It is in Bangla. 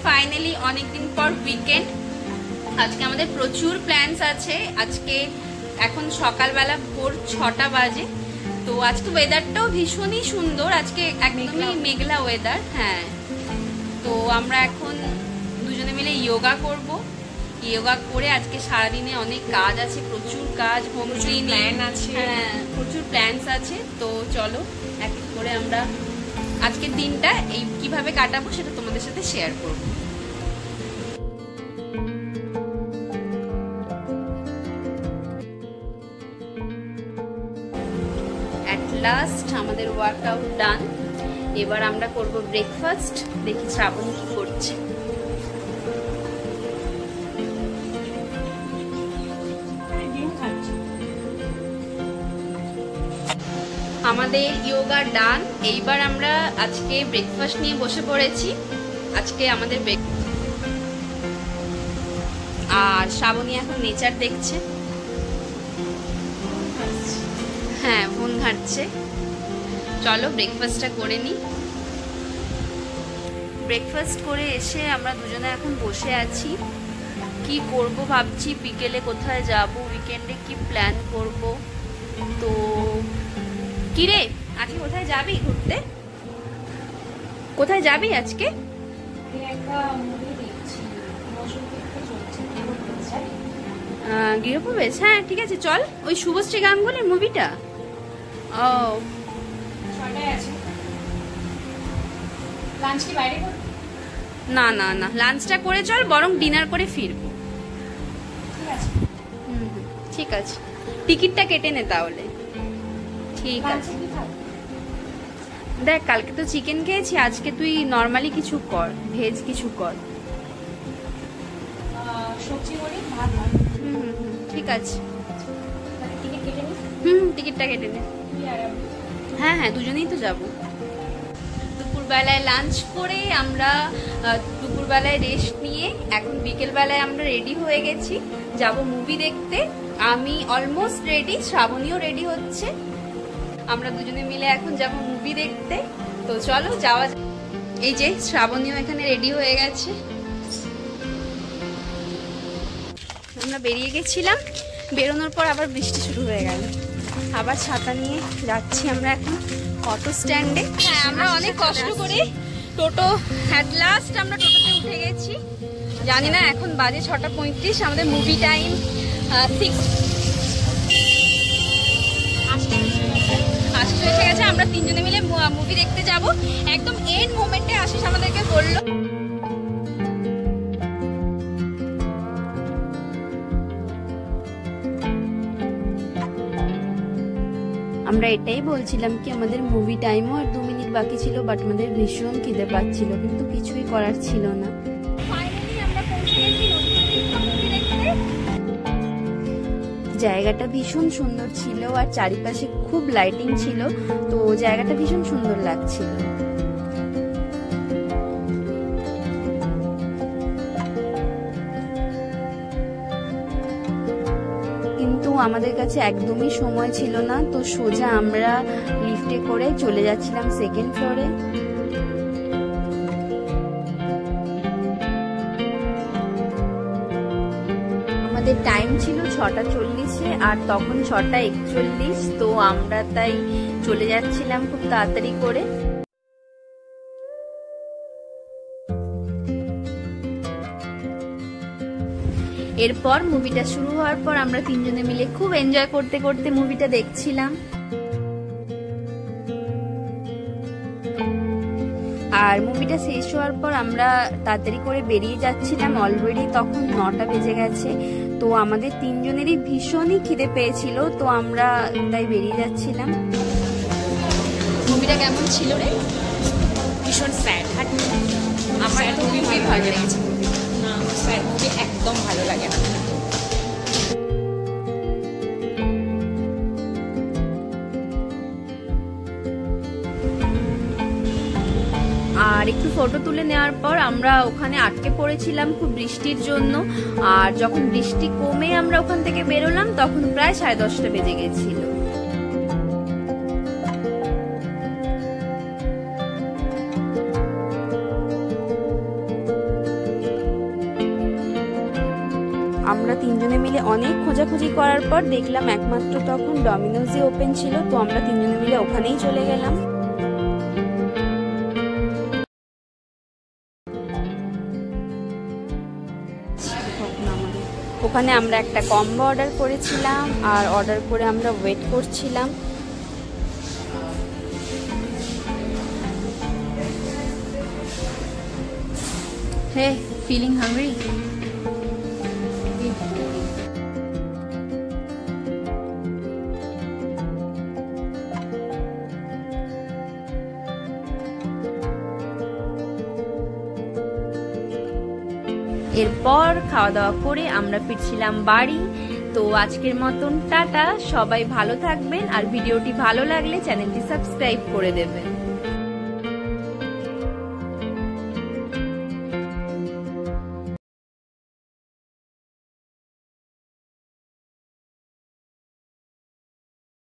ফাইনালি অনেকদিন পর উইকেন্ড। আজকে আমাদের প্রচুর প্ল্যানস আছে। আজকে এখন সকালবেলা ভোর 6টা বাজে। তো আজকে ওয়েদারটাও ভীষণই সুন্দর, আজকে একদমই মেঘলা ওয়েদার। হ্যাঁ, তো আমরা এখন দুজনে মিলে যোগা করব। যোগা করে আজকে সারাদিনে অনেক কাজ আছে, প্রচুর কাজ, হোম ক্লিনিং আছে, হ্যাঁ প্রচুর প্ল্যানস আছে। তো চলো এক এক করে আমরা আজকের দিনটা এই কিভাবে কাটাবো সেটা তোমাদের সাথে শেয়ার করব। অ্যাট লাস্ট আমাদের ওয়ার্কআউট ডান। এবার আমরা করব ব্রেকফাস্ট। দেখি শ্রাবণী কি করছে। আমাদের যোগা ডান। এইবার আমরা আজকে ব্রেকফাস্ট নিয়ে বসে পড়েছি। আজকে আমাদের আর শ্রাবণী এখন নেচার দেখছে। হ্যাঁ, ফোন ঘাঁটছে। চলো ব্রেকফাস্টটা করে নিই। ব্রেকফাস্ট করে এসে আমরা দুজনে এখন বসে আছি। কি করব ভাবছি, বিকেলে কোথায় যাব, উইকেন্ডে কি প্ল্যান করব। তো কিরে, আজকে কোথায় যাবি ঘুরতে? কোথায় যাবি আজকে? গৃহপ্রবেশ? হ্যাঁ ঠিক আছে, চল। ওই শুভশ্রী গাঙ্গুলির মুভিটা? ও না না না, লাঞ্চটা করে চল, বরং ডিনার করে ফিরবো। ঠিক আছে, টিকিটটা কেটে নে তাহলে। ঠিক আছে, দেখ কালকে তো চিকেন খেয়েছি, আজকে তুই নরমালি কিছু কর, ভেজ কিছু কর। ঠিক আছে, টিকিটটা কেটে নে। হ্যাঁ হ্যাঁ, দুজনেই তো যাবো। দুপুরবেলায় লাঞ্চ করে আমরা দুপুরবেলায় রেস্ট নিয়ে এখন বিকেলবেলায় আমরা রেডি হয়ে গেছি, যাব মুভি দেখতে। আমি অলমোস্ট রেডি, শ্রাবণীও রেডি হচ্ছে। আমরা দুজনে মিলে এখন যাব মুভি দেখতে। তো চলো যাওয়া। এই যে শ্রাবণীও এখানে রেডি হয়ে গেছে। আমরা বেরিয়ে গেছিলাম, বেরোনোর পর আবার বৃষ্টি শুরু হয়ে গেল। আবার ছাতা নিয়ে যাচ্ছি আমরা এখন অটো স্ট্যান্ডে। হ্যাঁ, আমরা অনেক কষ্ট করে টোটো, অ্যাট লাস্ট আমরা টোটোতে উঠে গেছি। জানি না এখন বাজে 6:35, আমাদের মুভি টাইম 6 আসতে এসে গেছে। আমরা তিনজনে মিলে মুভি দেখতে যাব। একদম এন্ড মোমেন্টে আশিস আমাদেরকে বললো আমরা এটাই বলছিলাম কি আমাদের মুভি টাইমও আর 2 মিনিট বাকি ছিল, বাট আমাদের ভীষণ খিদে পাচ্ছিল, কিন্তু কিছুই করার ছিল না। ফাইনালি আমরা পৌঁছে গেছি মুভি দেখতে। জায়গাটা ভীষণ সুন্দর ছিল আর চারিপাশে খুব লাইটিং ছিল, তো জায়গাটা ভীষণ সুন্দর লাগছিল। কিন্তু আমাদের কাছে একদমই সময় ছিল না, তো সোজা আমরা লিফটে করে চলে যাচ্ছিলাম সেকেন্ড ফ্লোরে। আমাদের টাইম ছিল 6:40-এ আর তখন 6:41, তো আমরা তাই চলে যাচ্ছিলাম খুব তাড়াতাড়ি করে। এরপর মুভিটা শুরু হওয়ার পর আমরা তিনজনে মিলে খুব এনজয় করতে করতে মুভিটা দেখছিলাম। আর মুভিটা শেষ হওয়ার পর আমরা তাড়াতাড়ি করে বেরিয়ে যাচ্ছিলাম। অলরেডি তখন 9টা বেজে গেছে, তো আমাদের তিনজনেরই ভীষণই খিদে পেয়েছিল, তো আমরা তাই বেরিয়ে যাচ্ছিলাম। মুভিটা কেমন ছিল রে? ভীষণ স্যাড। আমার খুবই ভালো লেগেছে। না, স্যাড মুভি একদম ভালো লাগে না। আর একটু ফটো তুলে নেওয়ার পর আমরা ওখানে আটকে পড়েছিলাম খুব বৃষ্টির জন্য। আর যখন বৃষ্টি কমে আমরা ওখান থেকে বেরোলাম তখন প্রায় 10:30 বেজে গেছিল। আমরা তিনজনে মিলে অনেক খোঁজাখুঁজি করার পর দেখলাম একমাত্র তখন ডমিনোজই ওপেন ছিল, তো আমরা তিনজনে মিলে ওখানেই চলে গেলাম। ওখানে আমরা একটা কম্বো অর্ডার করেছিলাম, আর অর্ডার করে আমরা ওয়েট করছিলাম। Hey, feeling hungry? এরপর খাওয়া দাওয়া করে আমরা ফিরছিলাম বাড়ি। তো আজকের মতন টাটা, সবাই ভালো থাকবেন, আর ভিডিওটি ভালো লাগলে চ্যানেলটি সাবস্ক্রাইব করে দেবেন।